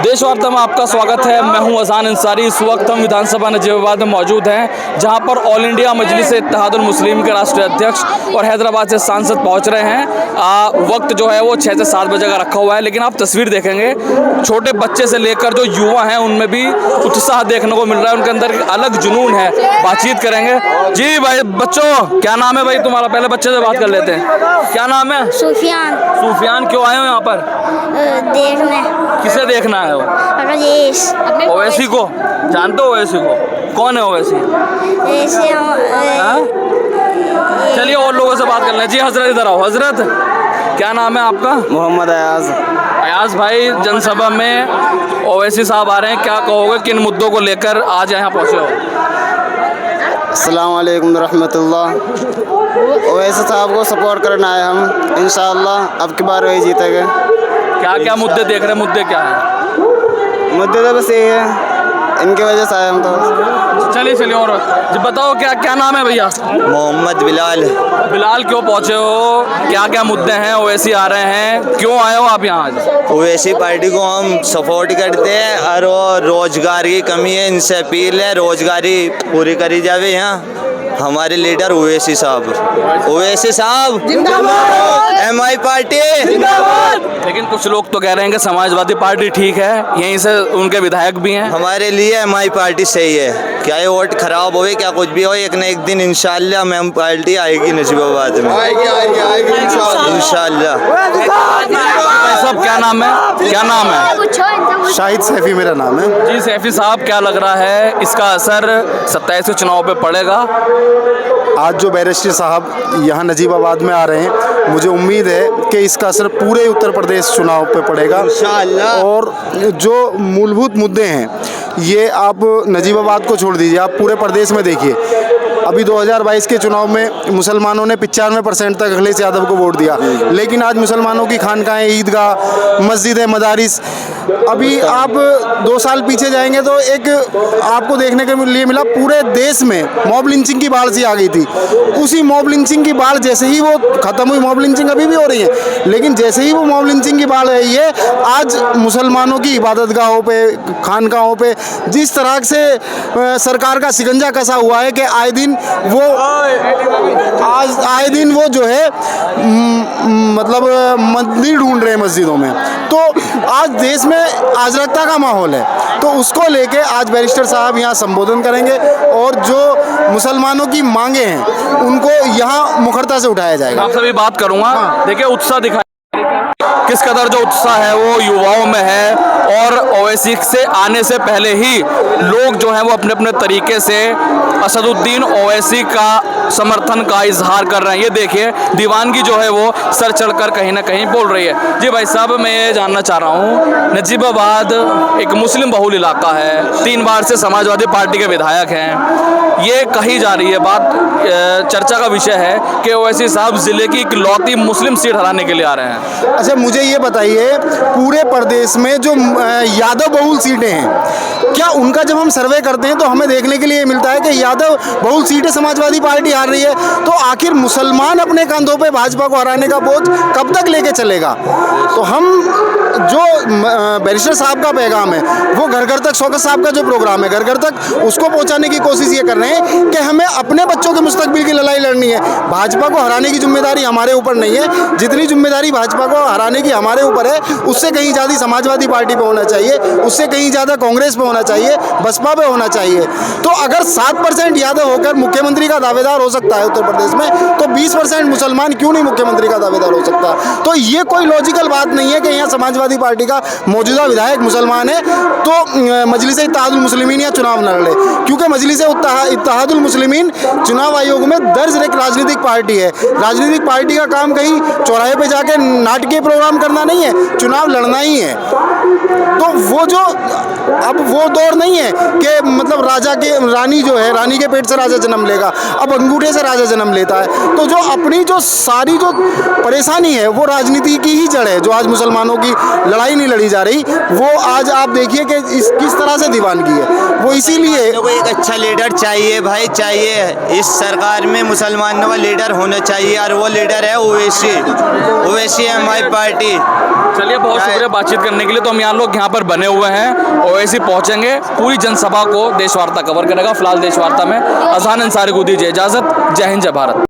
देश वार्ता में आपका स्वागत है। मैं हूं अजान अंसारी। इस वक्त हम विधानसभा नजीबाबाद में मौजूद हैं, जहां पर ऑल इंडिया मजलिस इत्तेहादुल मुस्लिमीन के राष्ट्रीय अध्यक्ष और हैदराबाद से सांसद पहुंच रहे हैं। वक्त जो है वो 6 से 7 बजे का रखा हुआ है, लेकिन आप तस्वीर देखेंगे छोटे बच्चे से लेकर जो युवा हैं उनमें भी उत्साह देखने को मिल रहा है। उनके अंदर एक अलग जुनून है। बातचीत करेंगे। जी भाई, बच्चों क्या नाम है भाई तुम्हारा? पहले बच्चे से बात कर लेते हैं। क्या नाम है? सुफियान। सुफियान, क्यों आए हो यहाँ पर? देखने। किसे देखना है? राजेश। ओवैसी को जानते हो? ओवैसी को कौन है? ओवैसी चलिए और लोगों से बात कर लें। जी हजरत, इधर आओ। हजरत, क्या नाम है आपका? मोहम्मद अयाज। अयाज भाई, जनसभा में ओवैसी साहब आ रहे हैं, क्या कहोगे? किन मुद्दों को लेकर आज यहाँ पहुँचे हो? अस्सलाम वालेकुम रहमतुल्लाह। ओवैसी साहब को सपोर्ट करना है हम, इंशाअल्लाह अब की बार वही जीतेंगे। क्या क्या मुद्दे देख रहे हैं? मुद्दे क्या है? मुद्दे तो बस यही है, इनके वजह से आए हम तो। चलिए और जी बताओ, क्या क्या नाम है भैया? मोहम्मद बिलाल। बिलाल, क्यों पहुँचे हो? क्या क्या मुद्दे हैं? ओवैसी आ रहे हैं, क्यों आए हो आप यहाँ आज? ओवैसी पार्टी को हम सपोर्ट करते हैं और वो रोजगार की कमी है, इनसे अपील है रोजगारी पूरी करी जावे। यहाँ हमारे लीडर ओवैसी साहब। ओवैसी साहब जिंदाबाद। एमआई पार्टी जिंदाबाद। लेकिन कुछ लोग तो कह रहे हैं कि समाजवादी पार्टी ठीक है, यहीं से उनके विधायक भी हैं। हमारे लिए एमआई पार्टी सही है। क्या ये वोट खराब होवे, क्या कुछ भी हो, एक न एक दिन इंशाल्लाह एमआई पार्टी आएगी नजीबाबाद में। आएगी इंशाल्लाह। भाई साहब, क्या नाम है? क्या नाम है? शाहिद सैफी मेरा नाम है। जी सैफी साहब, क्या लग रहा है इसका असर 27 चुनाव पे पड़ेगा? आज जो बैरिस्टर साहब यहाँ नजीबाबाद में आ रहे हैं, मुझे उम्मीद है कि इसका असर पूरे उत्तर प्रदेश चुनाव पे पड़ेगा इंशाअल्लाह। और जो मूलभूत मुद्दे हैं ये आप नजीबाबाद को छोड़ दीजिए, आप पूरे प्रदेश में देखिए। अभी 2022 के चुनाव में मुसलमानों ने 95% तक अखिलेश यादव को वोट दिया, लेकिन आज मुसलमानों की खानकाहें, ईदगाह, मस्जिदें, मदारिस, अभी आप 2 साल पीछे जाएंगे तो एक आपको देखने के लिए मिला पूरे देश में मॉब लिंचिंग की बाढ़ सी आ गई थी। उसी मॉब लिंचिंग की बाढ़ जैसे ही वो खत्म हुई, मॉब लिंचिंग अभी भी हो रही है, लेकिन जैसे ही वो मॉब लिंचिंग की बाढ़ आई है, आज मुसलमानों की इबादतगाहों पे, खानकाहों पे जिस तरह से सरकार का शिकंजा कसा हुआ है कि आए दिन वो जो है मतलब मंदिर ढूंढ रहे हैं मस्जिदों में। तो आज देश में अराजकता का माहौल है, तो उसको लेके आज बैरिस्टर साहब यहाँ संबोधन करेंगे और जो मुसलमानों की मांगे हैं उनको यहाँ मुखरता से उठाया जाएगा। आपसे भी बात करूँगा। देखिए उत्साह दिखा, किस कदर जो उत्साह है वो युवाओं में है, और ओवैसी से आने से पहले ही लोग जो हैं वो अपने अपने तरीके से असदुद्दीन ओवैसी का समर्थन का इजहार कर रहे हैं। ये देखिए दीवानगी जो है वो सर चढ़कर कहीं ना कहीं बोल रही है। जी भाई साहब, मैं ये जानना चाह रहा हूँ, नजीबाबाद एक मुस्लिम बहुल इलाका है, 3 बार से समाजवादी पार्टी के विधायक हैं। ये कही जा रही है बात, चर्चा का विषय है कि ओवैसी साहब जिले की इकलौती मुस्लिम सीट हराने के लिए आ रहे हैं। अच्छा, मुझे ये बताइए, पूरे प्रदेश में जो यादव बहुल सीटें हैं, क्या उनका जब हम सर्वे करते हैं तो हमें देखने के लिए मिलता है कि यादव बहुल सीटें समाजवादी पार्टी हार रही है, तो आखिर मुसलमान अपने कंधों पे भाजपा को हराने का बोझ कब तक लेके चलेगा? तो हम जो बैरिस्टर साहब का पैगाम है वो घर घर तक, शौकत साहब का जो प्रोग्राम है घर घर तक, उसको पहुंचाने की कोशिश ये कर रहे हैं कि हमें अपने बच्चों के मुस्तकबिल की लड़ाई लड़नी है। भाजपा को हराने की जिम्मेदारी हमारे ऊपर नहीं है, जितनी जिम्मेदारी भाजपा को हराने की हमारे ऊपर है उससे कहीं ज़्यादा समाजवादी पार्टी पे होना चाहिए, उससे कहीं ज़्यादा कांग्रेस पे होना चाहिए, बसपा पे होना चाहिए। तो अगर 7% यादव होकर मुख्यमंत्री का दावेदार हो सकता है उत्तर प्रदेश में, तो 20% मुसलमान क्यों नहीं मुख्यमंत्री का दावेदार हो सकता? तो ये कोई लॉजिकल बात नहीं है कि यहाँ समाजवादी पार्टी का मौजूदा विधायक मुसलमान है तो मजलिस इत्तेहादुल मुस्लिमीन या चुनाव न लड़े, क्योंकि मजलिस इत्तेहादुल मुस्लिमीन चुनाव आयोग में दर्ज एक राजनीतिक पार्टी है। राजनीतिक पार्टी का काम कहीं चौराहे पे जाके नाटकीय प्रोग्राम करना नहीं है, चुनाव लड़ना ही है। तो वो जो अब वो दौर नहीं है कि मतलब राजा के रानी जो है, रानी के पेट से राजा जन्म लेगा, अब अंगूठे से राजा जन्म लेता है। तो जो अपनी जो सारी जो परेशानी है वो राजनीति की ही जड़ है, जो आज मुसलमानों की लड़ाई नहीं लड़ी जा रही, वो आज आप देखिए कि किस तरह से दीवानगी है। वो इसीलिए को एक अच्छा लीडर चाहिए भाई, चाहिए। इस सरकार में मुसलमानों का लीडर होना चाहिए और वो लीडर है ओवैसी एमआई पार्टी। चलिए, बहुत शुक्रिया बातचीत करने के लिए। तो हम दरमियान लोग यहाँ पर बने हुए हैं। ओवैसी पहुंचेंगे, पूरी जनसभा को देश वार्ता कवर करेगा। फिलहाल देश वार्ता में अजहान अंसारी को दीजिए इजाजत। जय हिंद, जय भारत।